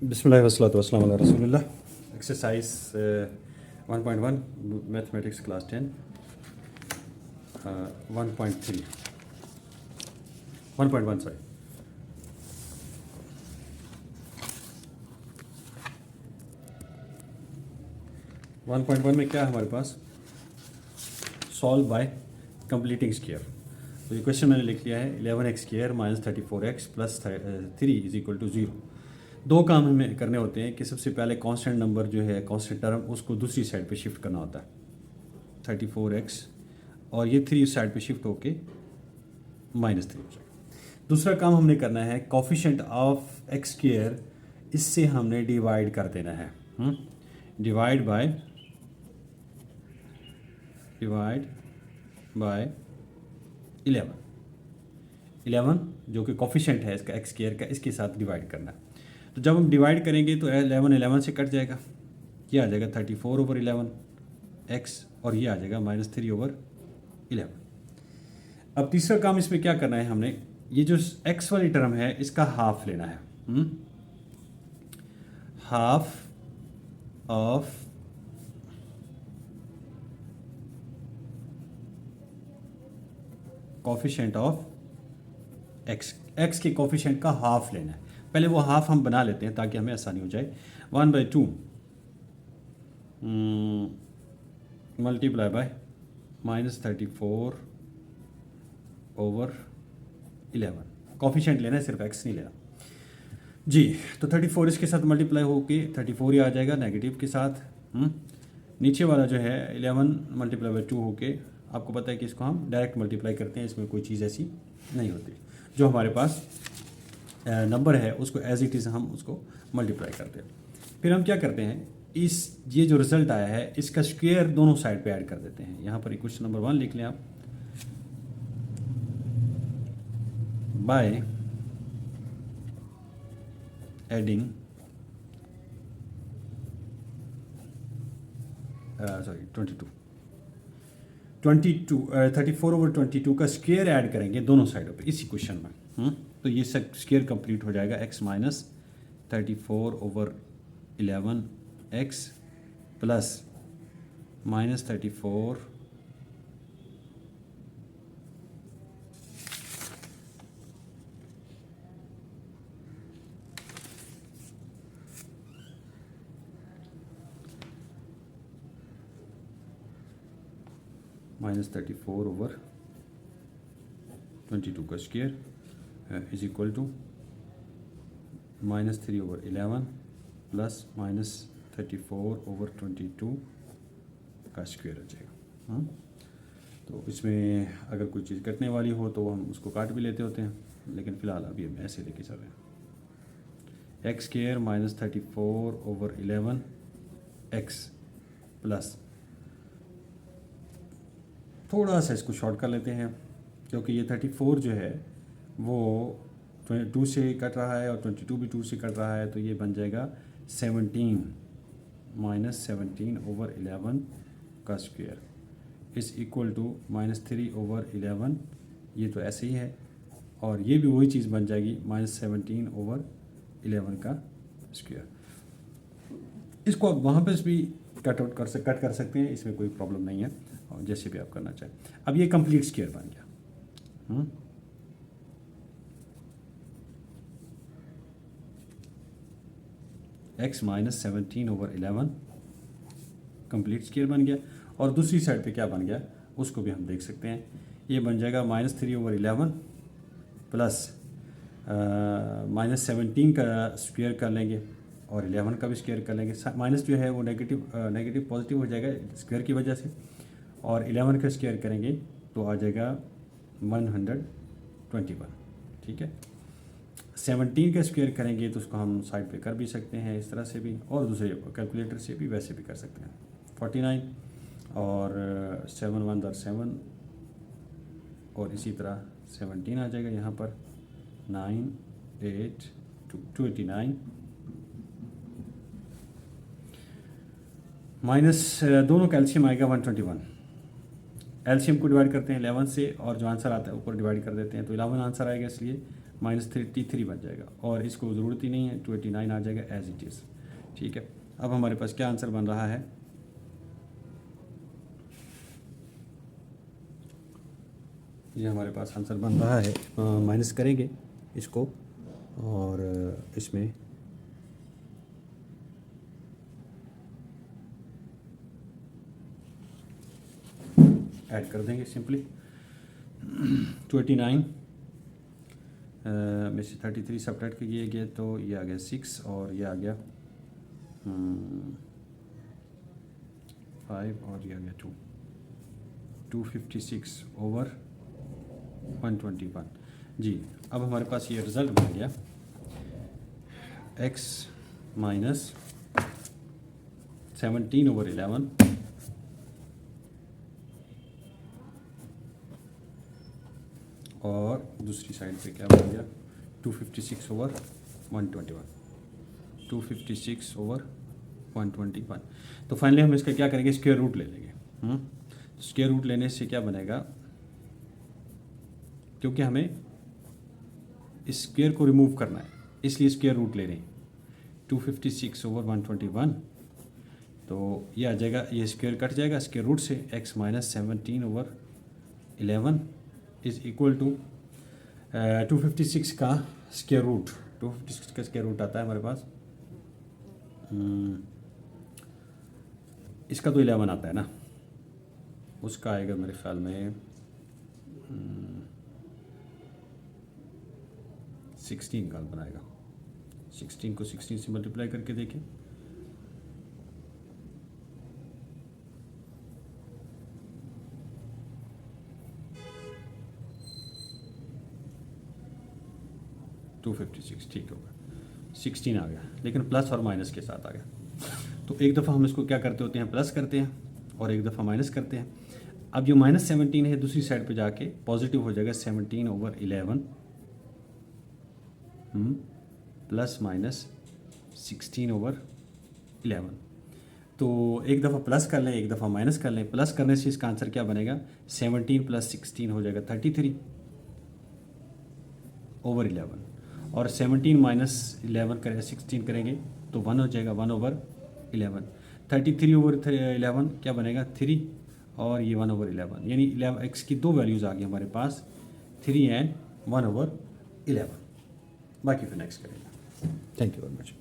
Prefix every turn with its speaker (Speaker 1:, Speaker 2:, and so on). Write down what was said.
Speaker 1: बिस्मिल्लाह वस्सलातु वस्सलामु अला रसूलिल्लाह। एक्सरसाइज 1.1 मैथमेटिक्स क्लास 10 1.3 1.1 सॉरी 1.1 में क्या है हमारे पास? Solve by completing square. तो ये क्वेश्चन मैंने लिख लिया है 11x square minus 34x plus 3 is equal to 0। दो काम हमें करने होते हैं कि सबसे पहले कांस्टेंट नंबर जो है कांस्टेंट टर्म उसको दूसरी साइड पे शिफ्ट करना होता है 34x, और ये 3 साइड पे शिफ्ट होके -3 हो जाएगा। दूसरा काम हमने करना है कोफिशिएंट ऑफ एक्स स्क्वायर, इससे हमने डिवाइड कर देना है। डिवाइड बाय 11 जो कि कोफिशिएंट है इसका एक्स स्क्वायर का, इसके साथ डिवाइड करना है। तो जब हम डिवाइड करेंगे तो 11 से कट जाएगा, ये आ जाएगा 34/11x, और ये आ जाएगा -3/11। अब तीसरा काम इसमें क्या करना है, हमने ये जो x वाली टर्म है इसका हाफ लेना है। Half of coefficient of x के कोफिशिएंट का हाफ लेना है। पहले वो हाफ हम बना लेते हैं ताकि हमें आसानी हो जाए। 1/2 मल्टीप्लाई बाय -34/11। कोफिशिएंट लेना है, सिर्फ x नहीं लेना जी। तो 34 इसके साथ मल्टीप्लाई होके 34 ही आ जाएगा नेगेटिव के साथ। नीचे वाला जो है 11 मल्टीप्लाई बाय 2 होके, आपको पता है कि इसको हम डायरेक्ट मल्टीप्लाई करते हैं, इसमें कोई चीज़ ऐसी नहीं होती। जो हमारे पास नंबर है उसको एज इट इज़ हम उसको मल्टीप्लाई करते हैं। फिर हम क्या करते हैं, ये जो रिजल्ट आया है इसका स्क्वायर दोनों साइड पे ऐड कर देते हैं। यहाँ पर क्वेश्चन नंबर 1 लिख लें आप। बाय एडिंग 34/22 का स्क्वायर ऐड करेंगे दोनों साइडों पे इसी क्वेश्चन में। तो ये सब स्क्वायर कंप्लीट हो जाएगा x माइनस 34/11x प्लस -34 -34/22 का square is equal to -3/11 plus -34/22 का स्क्वायर आ जाएगा। तो इसमें अगर कोई चीज़ कटने वाली हो तो हम उसको काट भी लेते होते हैं, लेकिन फ़िलहाल अभी हम ऐसे लेके चल रहे हैं। एक्स स्क्वायर -34/11x प्लस, थोड़ा सा इसको शॉर्ट कर लेते हैं क्योंकि ये 34 जो है वो 2 से कट रहा है और 22 भी 2 से कट रहा है, तो ये बन जाएगा 17 -17/11 का स्क्वायर इज़ इक्वल टू -3/11। ये तो ऐसे ही है, और ये भी वही चीज़ बन जाएगी -17/11 का स्क्वायर। इसको आप वहाँ पर भी कट कर सकते हैं, इसमें कोई प्रॉब्लम नहीं है, और जैसे भी आप करना चाहें। अब ये कंप्लीट स्क्वायर बन गया। x माइनस 17/11 कंप्लीट स्क्वायर बन गया, और दूसरी साइड पे क्या बन गया उसको भी हम देख सकते हैं। ये बन जाएगा -3/11 प्लस -17 का स्क्वायर कर लेंगे और 11 का भी स्क्वायर कर लेंगे। माइनस जो है वो नेगेटिव पॉजिटिव हो जाएगा स्क्वायर की वजह से, और 11 का स्क्वायर करेंगे तो आ जाएगा 121। ठीक है, 17 का स्क्वायर करेंगे तो उसको हम साइड पे कर भी सकते हैं इस तरह से भी, और दूसरे कैलकुलेटर से भी वैसे भी कर सकते हैं। 49 और 7 1 7, और इसी तरह 17 आ जाएगा यहाँ पर 9 8 289 माइनस दोनों कैल्शियम आएगा 121। एलसीएम को डिवाइड करते हैं 11 से, और जो आंसर आता है ऊपर डिवाइड कर देते हैं, तो 11 आंसर आएगा, इसलिए -33 बन जाएगा, और इसको ज़रूरत ही नहीं है, 289 आ जाएगा एज इट इज़। ठीक है, अब हमारे पास क्या आंसर बन रहा है, ये हमारे पास आंसर बन रहा है, माइनस करेंगे इसको और इसमें ऐड कर देंगे सिंपली। 29 में से 33 सब्ट्रैक्ट किए गए तो ये आ गया 6 और ये आ गया 5 और ये आ गया 2, 256 ओवर 121 जी। अब हमारे पास ये रिज़ल्ट बन गया x माइनस 17 ओवर 11 और दूसरी साइड पे क्या बन गया 256 ओवर 121, 256 ओवर 121। तो फाइनली हम इसका क्या करेंगे, स्क्वायर रूट ले लेंगे। स्क्वायर रूट लेने से क्या बनेगा, क्योंकि हमें स्क्वायर को रिमूव करना है इसलिए स्क्वायर रूट ले रहे हैं। 256 ओवर 121 तो ये आ जाएगा, ये स्क्वायर कट जाएगा स्क्वायर रूट से, x minus 17 over 11 is equal to 256 का स्क्वायर रूट। 256 का स्क्वायर रूट आता है हमारे पास, इसका तो 11 आता है ना, उसका आएगा मेरे ख्याल में 16 का बनाएगा। 16 को 16 से मल्टीप्लाई करके देखें, टू 256 ठीक होगा, 16 आ गया, लेकिन प्लस और माइनस के साथ आ गया। तो एक दफ़ा हम इसको क्या करते होते हैं, प्लस करते हैं और एक दफ़ा माइनस करते हैं। अब जो -17 है दूसरी साइड पे जाके पॉजिटिव हो जाएगा 17 ओवर 11 प्लस माइनस 16 ओवर 11। तो एक दफ़ा प्लस कर लें एक दफ़ा माइनस कर लें, प्लस करने से इसका आंसर क्या बनेगा 17 प्लस 16 हो जाएगा 33 ओवर 11, और 17 माइनस 11 करें 16 करेंगे तो 1 हो जाएगा 1 ओवर 11। 33 ओवर 11 क्या बनेगा 3 और ये 1 ओवर 11, यानी x की दो वैल्यूज़ आ गई हमारे पास 3 एंड 1 ओवर 11। बाकी फिर नेक्स्ट करेंगे। Thank you very much.